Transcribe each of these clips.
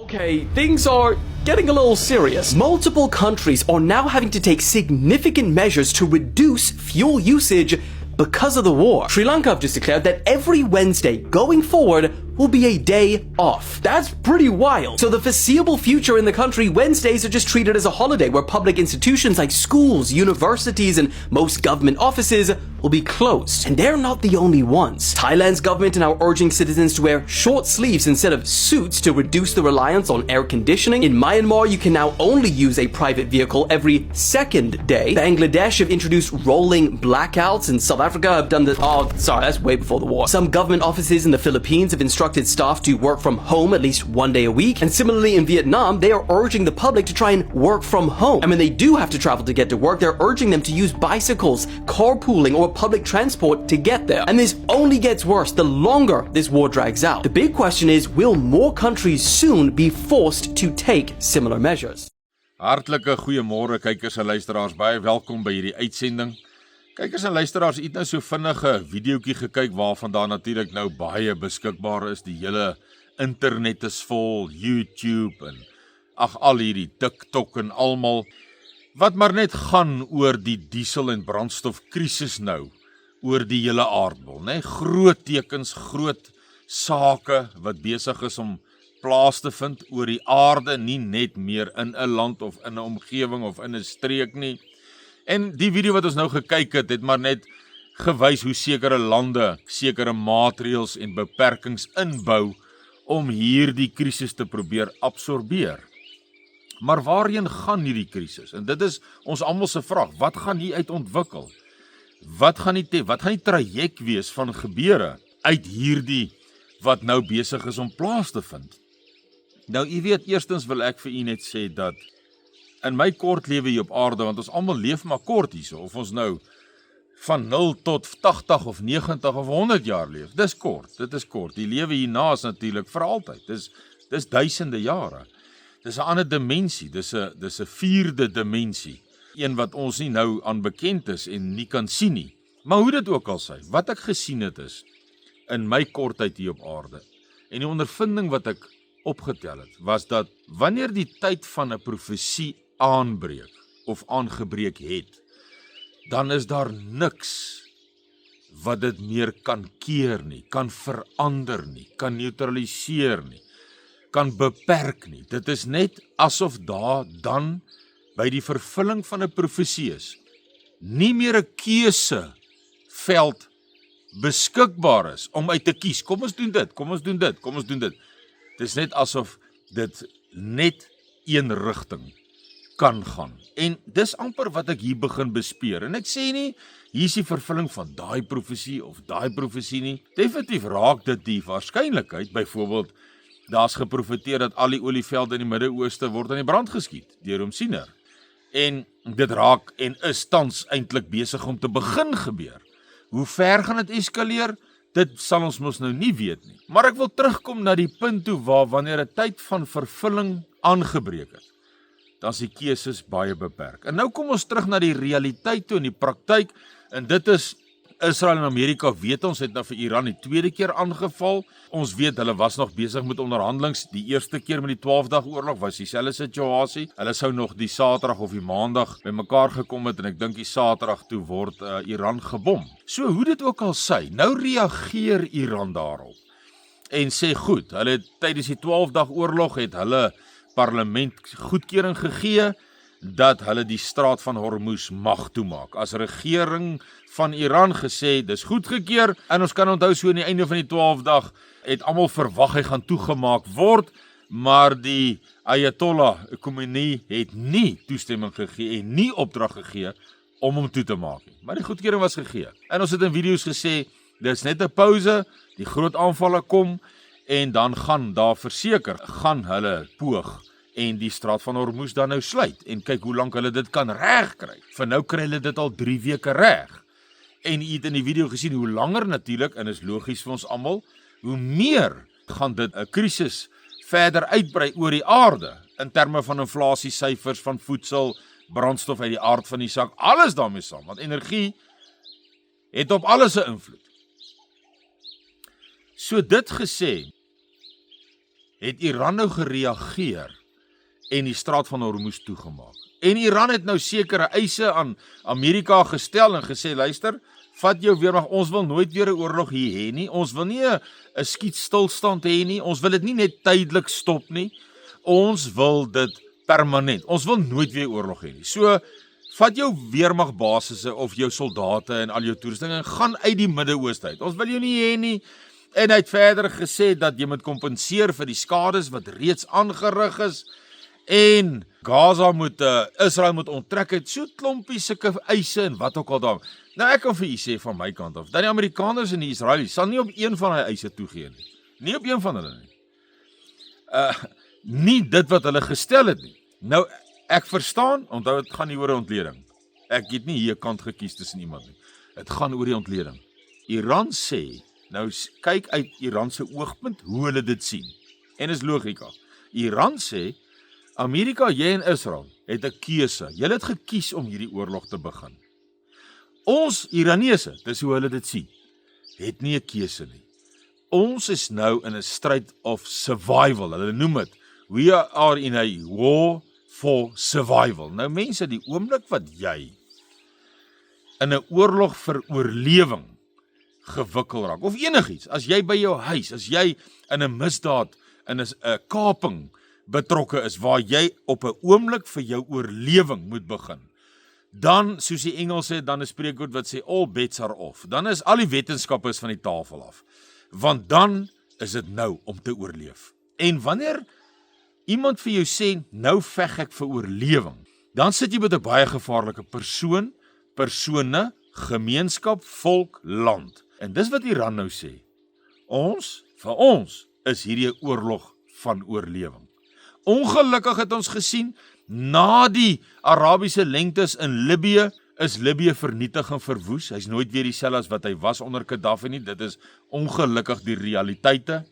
Okay, things are getting a little serious. Multiple countries are now having to take significant measures to reduce fuel usage because of the war. Sri Lanka have just declared that every Wednesday going forward will be a day off. That's pretty wild. So the foreseeable future in the country, Wednesdays are just treated as a holiday where public institutions like schools, universities, and most government offices will be closed. And they're not the only ones. Thailand's government are now urging citizens to wear short sleeves instead of suits to reduce the reliance on air conditioning. In Myanmar, you can now only use a private vehicle every second day. Bangladesh have introduced rolling blackouts, and South Africa have done the... Oh, sorry, that's way before the war. Some government offices in the Philippines have instructed staff to work from home at least one day a week. And similarly in Vietnam, they are urging the public to try and work from home. And when they do have to travel to get to work, they're urging them to use bicycles, carpooling, or public transport to get there. And this only gets worse the longer this war drags out. The big question is, will more countries soon be forced to take similar measures? Hartlike goeiemôre kykers en luisteraars, baie welkom by hierdie uitsending. Kykers en luisteraars, het nou so vinnige videoetjie gekyk waarvan daar natuurlik nou baie beskikbaar is. Die hele internet is vol, YouTube en al hierdie TikTok en almal. Wat maar net gaan oor die diesel en brandstofkrisis nou, oor die hele aardbol, né? Groot tekens, groot sake wat besig is om plaas te vind oor die aarde, nie net meer in 'n land of in 'n omgewing of in 'n streek nie. En die video wat ons nou gekyk het maar net gewys hoe sekere lande sekere maatreëls en beperkings inbou om hierdie krisis te probeer absorbeer. Maar waarheen gaan hierdie krisis? En dit is ons almal se vraag. Wat gaan hier uit ontwikkel? Wat gaan die traject wees van gebeure uit hierdie wat nou besig is om plaas te vind? Nou, u weet, eerstens wil ek vir u net sê dat in my kort lewe hier op aarde, want ons almal leef maar kort hierso, of ons nou van 0 tot 80 of 90 of 100 jaar leef, dis kort, dit is kort. Die lewe hierna is natuurlik vir altyd, dis duisende jare. Dis 'n ander dimensie, dis 'n vierde dimensie, een wat ons nie nou aan bekend is en nie kan sien nie. Maar hoe dit ook al sy, wat ek gesien het is, in my kortheid hier op aarde, en die ondervinding wat ek opgetel het, was dat wanneer die tyd van 'n profesie aanbreek of aangebreek het, dan is daar niks wat dit meer kan keer nie, kan verander nie, kan neutraliseer nie, kan beperk nie. Dit is net asof daar dan by die vervulling van 'n profesie is, nie meer 'n keuseveld beskikbaar is om uit te kies. Kom ons doen dit, kom ons doen dit, kom ons doen dit. Dit is net asof dit net een rigting kan gaan. En dis amper wat ek hier begin bespeer. En ek sê nie, hier is die vervulling van daai profesie of daai profesie nie. Definitief raak dit die waarskynlikheid. Byvoorbeeld, daar's geprofeteer dat al die olievelde in die Midde-Ooste word aan die brand geskiet deur Homsiner. En dit raak en is tans eintlik besig om te begin gebeur. Hoe ver gaan dit eskaleer? Dit sal ons mos nou nie weet nie. Maar ek wil terugkom na die punt toe waar wanneer 'n tyd van vervulling aangebreek het, dan is die keuses baie beperk. En nou kom ons terug na die realiteit toe in die praktyk, en dit is Israel en Amerika, weet ons, het nou vir Iran die tweede keer aangeval. Ons weet, hulle was nog besig met onderhandelings. Die eerste keer met die 12-dag oorlog was dieselfde situasie. Hulle sou nog die Saterdag of die Maandag by mekaar gekom het, en ek dink die Saterdag toe word Iran gebom. So hoe dit ook al sy, nou reageer Iran daarop en sê goed, hulle het tydens die 12-dag oorlog het hulle parlement goedkeuring gegee dat hulle die straat van Hormuz mag toemaak. As regering van Iran gesê, dis goedgekeur, en ons kan onthou so aan die einde van die 12-dag, het almal verwag hy gaan toegemaak word, maar die Ayatollah Khomeini het nie toestemming gegee en nie opdrag gegee om hom toe te maak nie. Maar die goedkeuring was gegee. En ons het in video's gesê, dis net 'n pouse, die groot aanvalle kom, en dan gaan daar verseker, gaan hulle poog en die straat van Hormuz dan nou sluit, en kyk hoe lank hulle dit kan reg kry. Vir nou kry hulle dit al 3 weke reg. En jy het in die video gesien hoe langer natuurlik, en is logies vir ons almal, hoe meer gaan dit 'n krisis verder uitbrei oor die aarde, in terme van inflasiesyfers, van voedsel, brandstof uit die aard van die saak, alles daarmee saam, want energie het op alles 'n invloed. So dit gesê, het Iran nou gereageer en die straat van Hormuz toegemaak. En Iran het nou sekere eise aan Amerika gestel en gesê, luister, vat jou weermag, ons wil nooit weer 'n oorlog hier hê nie, ons wil nie 'n skietstilstand hê nie, ons wil dit nie net tydelik stop nie, ons wil dit permanent, ons wil nooit weer oorlog hê nie. So, vat jou weermagbasisse of jou soldate en al jou toerusting en gaan uit die Midde-Ooste uit. Ons wil jou nie hê nie. En hy het verder gesê dat jy moet kompenseer vir die skades wat reeds aangerig is en Gaza moet, Israel moet onttrek uit so klompie sulke eise en wat ook al daar. Nou ek kan vir u sê van my kant af, dat die Amerikaners en die Israelies sal nie op een van hulle eise toegee nie. Nie op een van hulle nie. Nie dit wat hulle gestel het nie. Nou, ek verstaan, onthou dit gaan nie oor 'n ontleding. Ek het nie hier 'n kant gekies tussen iemand nie. Dit gaan oor die ontleding. Iran sê, nou kyk uit Iran se oogpunt hoe hulle dit sien. En is logika. Iran sê, Amerika, jy en Israel het 'n keuse. Julle het gekies om hierdie oorlog te begin. Ons Iranese, dis hoe hulle dit sien, het nie 'n keuse nie. Ons is nou in 'n stryd of survival. Hulle noem dit, we are in a war for survival. Nou mense, die oomblik wat jy in 'n oorlog vir oorlewing gewikkel raak, of enigiets, as jy by jou huis, as jy in 'n misdaad, in 'n kaping betrokke is, waar jy op 'n oomblik vir jou oorlewing moet begin, dan, soos die Engels sê, dan is spreekwoord wat sê, all bets are off. Dan is al die wetenskappe van die tafel af. Want dan is dit nou om te oorleef. En wanneer iemand vir jou sê, nou veg ek vir oorlewing, dan sit jy met 'n baie gevaarlike persoon, persone, gemeenskap, volk, land. En dis wat Iran nou sê. Vir ons, is hierdie 'n oorlog van oorlewing. Ongelukkig het ons gesien, na die Arabiese lengtes in Libië, is Libië vernietig en verwoes. Hy's nooit weer dieselfde as wat hy was onder Gaddafi nie. Dit is ongelukkig die realiteite.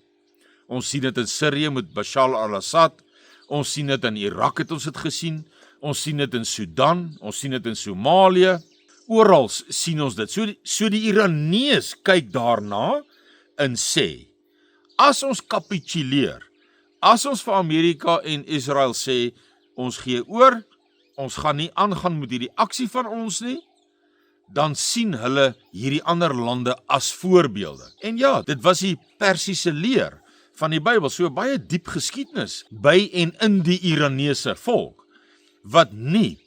Ons sien dit in Sirië met Bashar al-Assad. Ons sien dit in Irak het ons dit gesien. Ons sien dit in Sudan. Ons sien dit in Somalië. Oral sien ons dit. So die Iranees kyk daarna en sê, as ons kapituleer, as ons vir Amerika en Israel sê, ons gee oor, ons gaan nie aangaan met hierdie aksie van ons nie, dan sien hulle hierdie ander lande as voorbeelde. En ja, dit was die Persiese leer van die Bybel, so baie diep geskiedenis by en in die Iranese volk, wat nie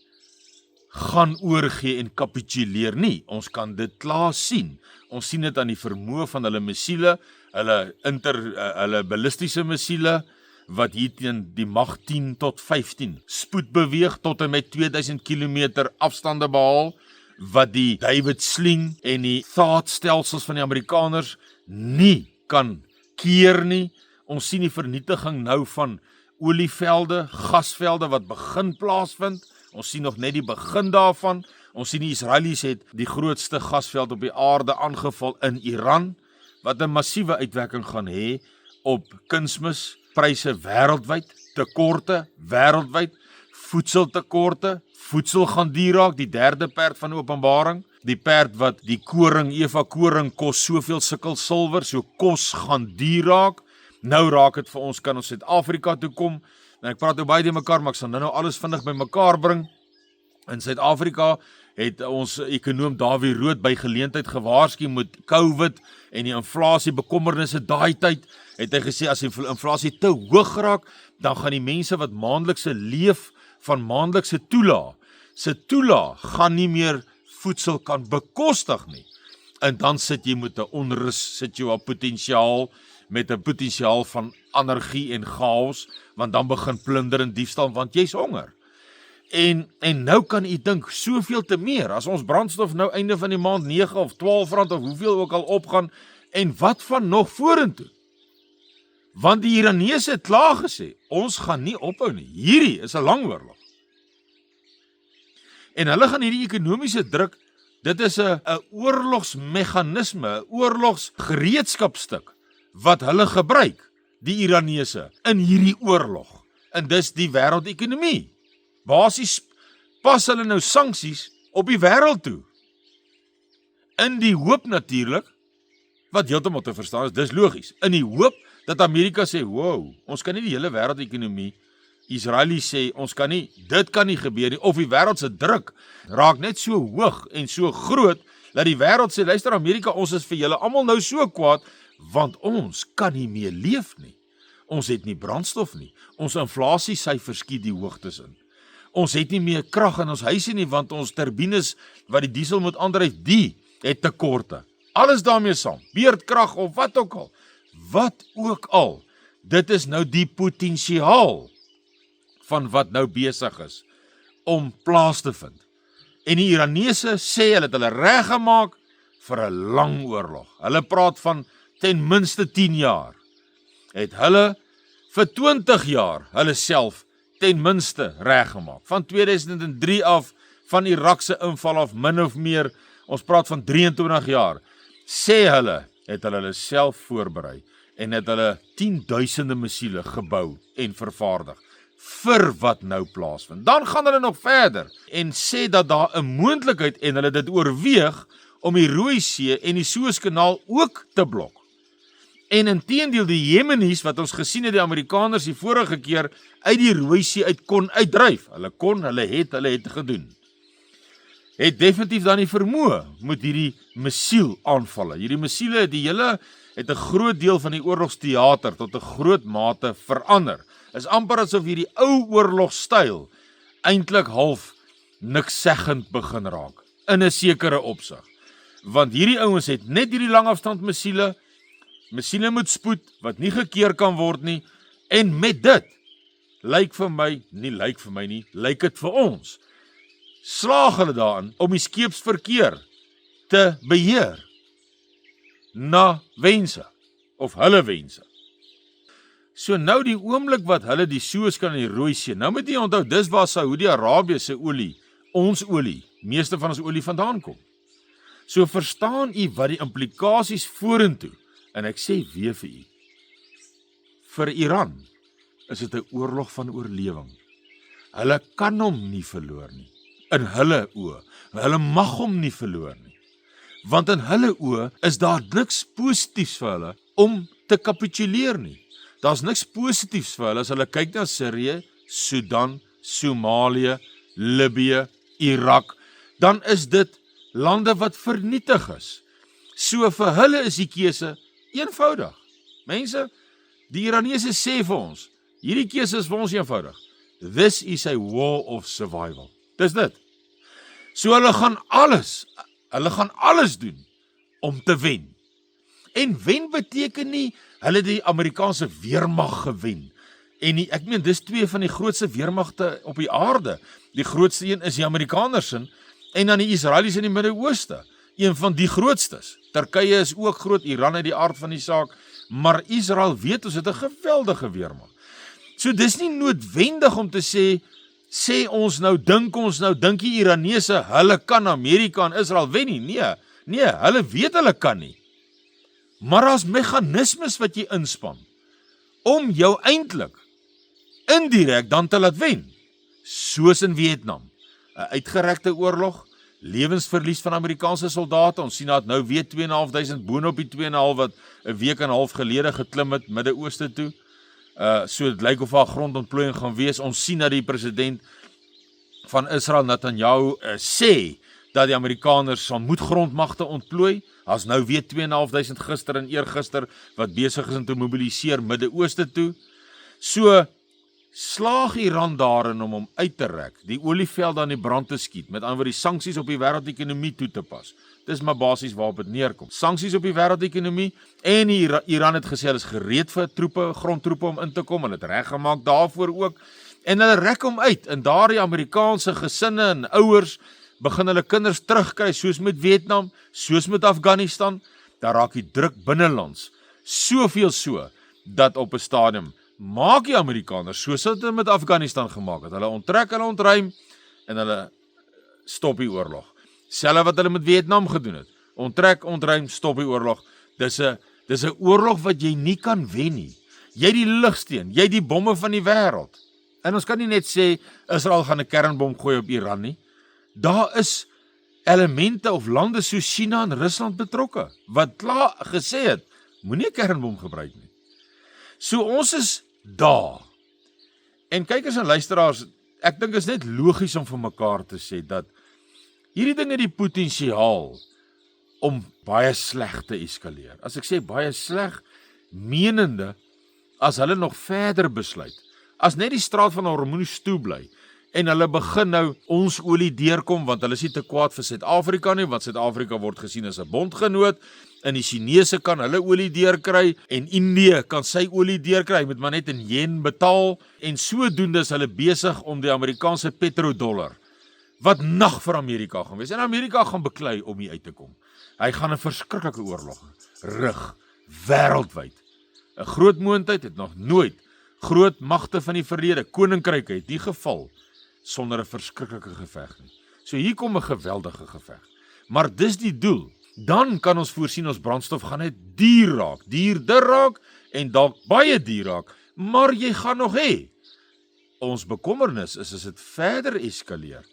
gaan oorgee en kapituleer nie. Ons kan dit klaar sien. Ons sien dit aan die vermoë van hulle missiele, hulle ballistiese missiele, wat hier teen die mag 10 tot 15 spoed beweeg tot en met 2000 km afstande behaal, wat die David Sling en die THAAD-stelsels van die Amerikaners nie kan keer nie. Ons sien die vernietiging nou van olievelde, gasvelde wat begin plaasvind. Ons sien nog net die begin daarvan. Ons sien die Israelies het die grootste gasveld op die aarde aangeval in Iran, wat 'n massiewe uitwerking gaan hê op kunsmispryse wêreldwyd, tekorte wêreldwyd, voedseltekorte, voedsel gaan duur raak, die derde perd van Openbaring, die perd wat die koring, Eva koring kos soveel sikkel silwer, so kos gaan duur raak. Nou raak dit vir ons, kan ons Suid-Afrika toe kom. En ek praat nou baie die mekaar, maar ek sal nou alles vinnig by mekaar bring. In Suid-Afrika het ons ekonoom Dawie Rood by geleentheid gewaarsku met COVID en die inflasie bekommernisse daai tyd. Het hy gesê as die inflasie te hoog raak, dan gaan die mense wat maandelikse leef van maandelikse toelaag, se toelaag gaan nie meer voedsel kan bekostig nie. En dan sit jy met 'n onrus, sit jy op potensiaal, met 'n potensiaal van anargie en chaos, want dan begin plunder en diefstal, want jy's honger. En nou kan u dink, soveel te meer, as ons brandstof nou einde van die maand 9 of 12 rand of hoeveel ook al opgaan, en wat van nog vorentoe? Want die Iraneese het klaar gesê, ons gaan nie ophou nie, hierdie is 'n lang oorlog. En hulle gaan hierdie ekonomiese druk, dit is 'n oorlogsmeganisme, 'n oorlogsgereedskapstuk, wat hulle gebruik, die Iraneese, in hierdie oorlog. En dis die wêreldekonomie. Basies pas hulle nou sanksies op die wêreld toe. In die hoop natuurlik, wat heeltemal te verstaan is, dis logies, in die hoop dat Amerika sê, wow, ons kan nie die hele wêreldekonomie, Israelies sê, ons kan nie, dit kan nie gebeur nie, of die wêreld se druk raak net so hoog en so groot, dat die wêreld sê, luister Amerika, ons is vir julle almal nou so kwaad, want ons kan nie meer leef nie. Ons het nie brandstof nie. Ons inflasiesyfers skiet die hoogtes in. Ons het nie meer krag in ons huise nie, want ons turbines wat die diesel moet aandryf, die het tekorte. Alles daarmee saam, beerdkrag of wat ook al. Wat ook al, dit is nou die potensiaal van wat nou besig is om plaas te vind. En die Iranese sê hulle het hulle reg gemaak vir 'n lang oorlog. Hulle praat van ten minste 10 jaar. Het hulle vir 20 jaar hulle self ten minste reg gemaak. Van 2003 af, van Irak se inval af, min of meer, ons praat van 23 jaar, sê hulle, het hulle self voorberei en het hulle 10.000 missiele gebou en vervaardig vir wat nou plaasvind. Dan gaan hulle nog verder en sê dat daar 'n moontlikheid en hulle dit oorweeg om die Rooi See en die Suezkanaal ook te blok. En inteendeel die Jemenies wat ons gesien het die Amerikaners die vorige keer uit die Rooi See uit kon uitdryf. Hulle het gedoen. Het definitief dan die vermoë met hierdie missiel aanvalle. Hierdie missiele het 'n groot deel van die oorlogsteater tot 'n groot mate verander. Is amper asof hierdie ou oorlogstyl eintlik half niksseggend begin raak in 'n sekere opsig. Want hierdie ouens het net hierdie langafstand missiele met spoed wat nie gekeer kan word nie, en met dit lyk dit vir ons slaag hulle daarin om die skeepsverkeer te beheer na wense of hulle wense. So nou die oomblik wat hulle die Suezkanaal en die Rooi See, nou moet jy onthou, dis waar Saudi-Arabië se olie, ons olie, meeste van ons olie vandaan kom. So verstaan u wat die implikasies vorentoe, en ek sê weer vir u, vir Iran is dit 'n oorlog van oorlewing. Hulle kan hom nie verloor nie, in hulle oë. Hulle mag hom nie verloor nie, want in hulle oë is daar niks positiefs vir hulle om te kapituleer nie. Daar's niks positiefs vir hulle as hulle kyk na Sirië, Sudan, Somalië, Libië, Irak, dan is dit lande wat vernietig is. So vir hulle is die keuse eenvoudig. Mense, die Iranese sê vir ons, hierdie keuse is vir ons eenvoudig. This is a war of survival. Dis dit. So hulle gaan alles doen om te wen. En wen beteken nie, hulle die Amerikaanse weermag gewen. En ek meen, dis twee van die grootste weermagte op die aarde. Die grootste een is die Amerikaners en dan die Israelies in die Midde-Ooste. Een van die grootstes. Turkye is ook groot, Iran uit die aard van die saak, maar Israel weet ons het 'n geweldige weermag. So dis nie noodwendig om te sê dink die Iranese, hulle kan Amerika en Israel wen nie. Nee, hulle weet hulle kan nie. Maar as meganismes wat jy inspan, om jou eintlik indirek dan te laat wen, soos in Vietnam, 'n uitgerekte oorlog, lewensverlies van Amerikaanse soldate, ons sien dat nou weer 2.500 boonop die 2.5 wat 'n week en 'n half gelede geklim het Midde-Ooste toe, so dit lyk of daar grondontplooiing gaan wees. Ons sien dat die president van Israel, Netanyahu, sê dat die Amerikaners sal moet grondmagte ontplooi. As nou weer 2.500 gister en eergister wat besig is om te mobiliseer Midde-Ooste toe. So slaag Iran daarin om hom uit te rek, die olieveld aan die brand te skiet, met ander woorde die sanksies op die wêreldekonomie toe te pas. Dis maar basies waarop dit neerkom. Sanksies op die wêreldekonomie en Iran het gesê hulle is gereed vir grondtroepe om in te kom, hulle het reg gemaak daarvoor ook. En hulle rek hom uit en daardie Amerikaanse gesinne en ouers begin hulle kinders terugkry, soos met Vietnam, soos met Afghanistan. Daar raak die druk binnelands soveel so dat op 'n stadium maak die Amerikaners soos hulle met Afghanistan gemaak het. Hulle onttrek, hulle ontruim en hulle stop die oorlog. Selfs wat hulle met Vietnam gedoen het. Onttrek, ontruim, stop die oorlog. Dis 'n oorlog wat jy nie kan wen nie. Jy die ligsteen, jy die bomme van die wêreld. En ons kan nie net sê Israel gaan 'n kernbom gooi op Iran nie. Daar is elemente of lande soos China en Rusland betrokke, wat klaar gesê het, moenie 'n kernbom gebruik nie. So ons is daar. En kykers en luisteraars, ek dink is net logies om vir mekaar te sê dat hierdie ding het die potensiaal om baie sleg te eskaleer. As ek sê baie sleg, menende, as hulle nog verder besluit, as net die straat van Hormuz toe bly, en hulle begin nou ons olie deurkom, want hulle is nie te kwaad vir Suid-Afrika nie, want Suid-Afrika word gesien as 'n bondgenoot, en die Chinese kan hulle olie deurkry, en Indië kan sy olie deurkry, moet maar net in yen betaal, en sodoende is hulle besig om die Amerikaanse petrodollar, wat nag vir Amerika gaan wees, en Amerika gaan beklei om hier uit te kom. Hy gaan 'n verskriklike oorlog rig, wêreldwyd. 'n Groot moondheid het nog nooit groot magte van die verlede, koninkryke het nie geval sonder 'n verskriklike geveg nie. So hier kom 'n geweldige geveg. Maar dis die doel. Dan kan ons voorsien ons brandstof gaan net duur raak, duurder raak en dalk baie duur raak, maar jy gaan nog hê. Ons bekommernis is as dit verder eskaleer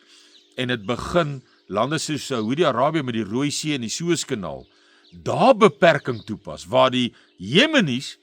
en dit begin lande soos Saudi-Arabië met die Rooi See en die Suezkanaal daar beperking toepas, waar die Jemenies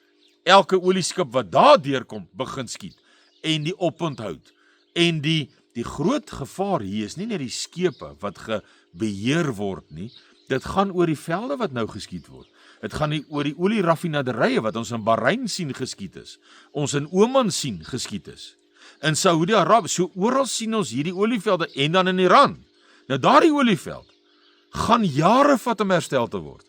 elke olieskip wat daar deurkom begin skiet en die oponthoud. En die groot gevaar hier is nie net die skepe wat beheer word nie, dit gaan oor die velde wat nou geskiet word. Dit gaan nie oor die olieraffinaderye wat ons in Bahrein sien geskiet is, ons in Oman sien geskiet is, in Saudi-Arabië, so oral sien ons hierdie olievelde en dan in Iran. Nou daardie olieveld gaan jare vat om herstel te word.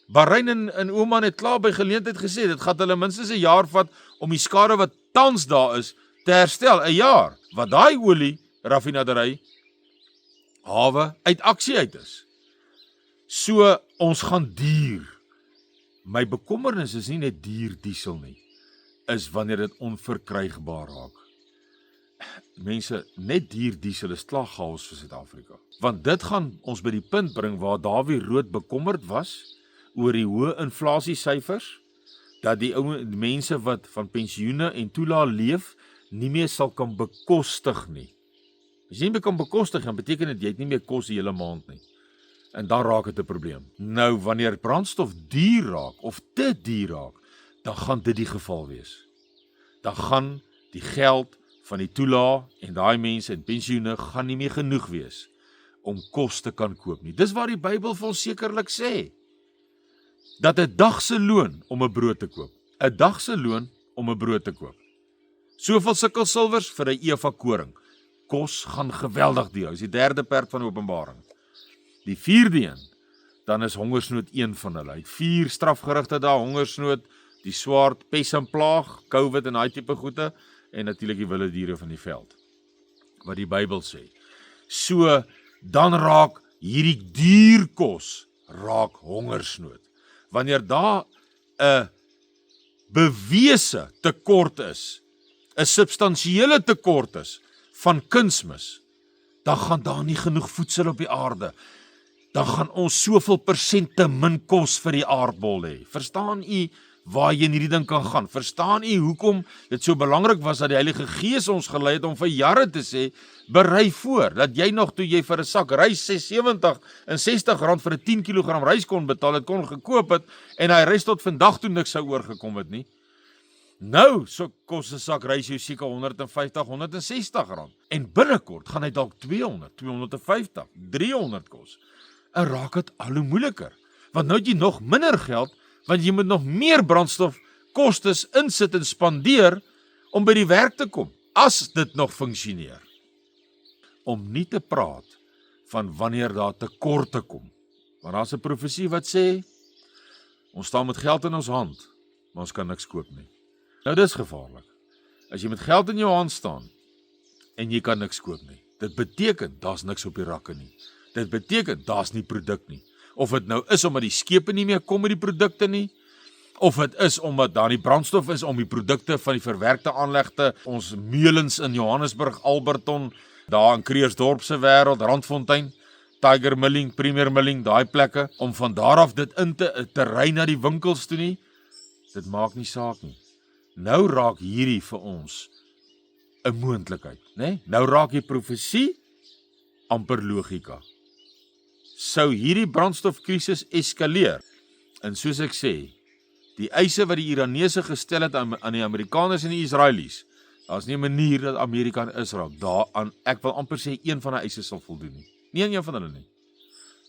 Bahrein en Oman het klaar by geleentheid gesê, dit gaan hulle minstens 'n jaar vat om die skade wat tans daar is te herstel, 'n jaar, wat daai olie raffinaderry hawe uit aksie uit is. So ons gaan duur. My bekommernis is nie net duur diesel nie, is wanneer dit onverkrygbaar raak. Mense, net duur diesel is klaar chaos vir Suid-Afrika. Want dit gaan ons by die punt bring waar Dawie Rood bekommerd was oor die hoë inflasiesyfers, dat die ou mense wat van pensioene en toelaag leef, nie meer sal kan bekostig nie. As jy nie meer kan bekostig, dan beteken dit jy het nie meer kos die hele maand nie. En dan raak dit 'n probleem. Nou, wanneer brandstof duur raak, of te duur raak, dan gaan dit die geval wees. Dan gaan die geld van die toelaag en daai mense en pensioene gaan nie meer genoeg wees om kos te kan koop nie. Dis waar die Bybel vir ons sekerlik sê, dat 'n dag se loon om 'n brood te koop, 'n dag se loon om 'n brood te koop. Soveel sikkel silwers vir 'n eva koring. Kos gaan geweldig duur. Dis die 3de perk van Openbaring. Die 4de een, dan is hongersnood een van hulle. Hy het 4 strafgerigte daar, hongersnood, die swaard, pes en plaag, COVID en daai tipe goede, en natuurlik die wilde diere van die veld. Wat die Bybel sê. So, dan raak hierdie duur kos, raak hongersnood. Wanneer daar 'n bewese tekort is, 'n substansiële tekort is van kunsmis, dan gaan daar nie genoeg voedsel op die aarde. Dan gaan ons soveel persent te min kos vir die aardbol hê. Verstaan u waar jy in hierdie ding kan gaan? Verstaan u hoekom dit so belangrik was dat die Heilige Gees ons gelei het om vir jare te sê, berei voor, dat jy nog toe jy vir 'n sak rys 70 en 60 rand vir 'n 10 kg rys kon betaal, het kon gekoop het, en hy rys tot vandag toe niks sou oorgekom het nie. Nou, so kos 'n sak rys jou seker 150, 160 rand. En binnekort gaan hy dalk 200, 250, 300 kos. En raak dit al hoe moeiliker. Want nou het jy nog minder geld, want jy moet nog meer brandstof kostes insit en spandeer om by die werk te kom, as dit nog funksioneer. Om nie te praat van wanneer daar tekorte kom. Want daar's 'n profesie wat sê, ons staan met geld in ons hand, maar ons kan niks koop nie. Nou dis gevaarlik. As jy met geld in jou hand staan, en jy kan niks koop nie, dit beteken, daar's niks op die rakke nie. Dit beteken, daar's nie produk nie. Of dit nou is omdat die skepe nie meer kom met die produkte nie, of dit is omdat daar nie brandstof is om die produkte van die verwerkte aanlegte, ons meulens in Johannesburg, Alberton, daar in Kreersdorp se wêreld, Randfontein, Tiger Milling, Premier Milling, daai plekke, om van daar af dit in te ry na die winkels toe nie, dit maak nie saak nie. Nou raak hierdie vir ons 'n moontlikheid, né? Nou raak die profesie amper logika. sou hierdie brandstofkrisis eskaleer. En soos ek sê, die eise wat die Iranese gestel het aan die Amerikaners en die Israelies, daar is nie 'n manier dat Amerika en Israel daaraan, ek wil amper sê, een van die eise sal voldoen nie. Nie een van hulle nie.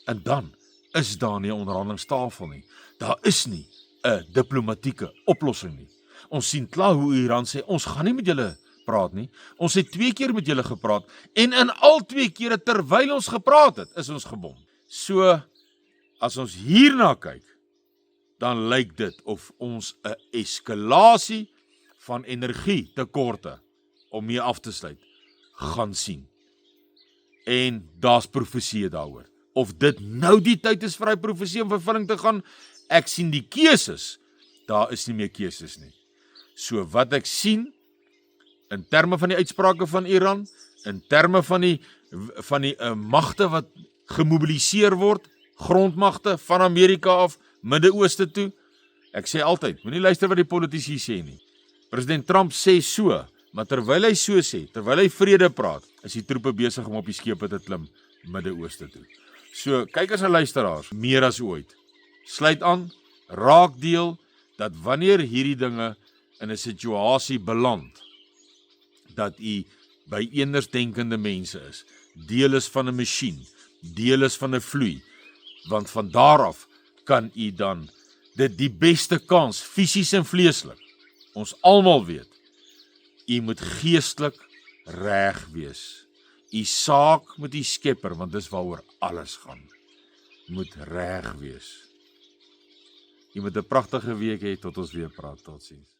En dan is daar nie 'n onderhandelingstafel nie. Daar is nie 'n diplomatieke oplossing nie. Ons sien klaar hoe Iran sê, ons gaan nie met julle praat nie. Ons het 2 keer met julle gepraat, en in al 2 kere terwyl ons gepraat het, is ons gebom. So, as ons hierna kyk, dan lyk dit of ons 'n eskalasie van energietekorte, om mee af te sluit, gaan sien. En daar's profeseë daaroor. Of dit nou die tyd is vir hy profeseë om vervulling te gaan, ek sien die keuses, daar is nie meer keuses nie. So wat ek sien, in terme van die uitsprake van Iran, in terme van die magte wat gemobiliseer word, grondmagte van Amerika af, Midde-Ooste toe, ek sê altyd, moenie luister wat die politici sê nie. President Trump sê so, maar terwyl hy so sê, terwyl hy vrede praat, is die troepe besig om op die skepe te klim, Midde-Ooste toe. So, kykers en luisteraars, meer as ooit, sluit aan, raak deel, dat wanneer hierdie dinge in 'n situasie beland, dat u by andersdenkende mense is, deel is van 'n masjien, deel is van 'n vloei, want van daar af kan u dan dit die beste kans, fisies en vleeslik, ons almal weet, u moet geestelik reg wees. U saak met die Skepper, want dis waaroor alles gaan, moet reg wees. U moet 'n pragtige week hê tot ons weer praat. Totsiens.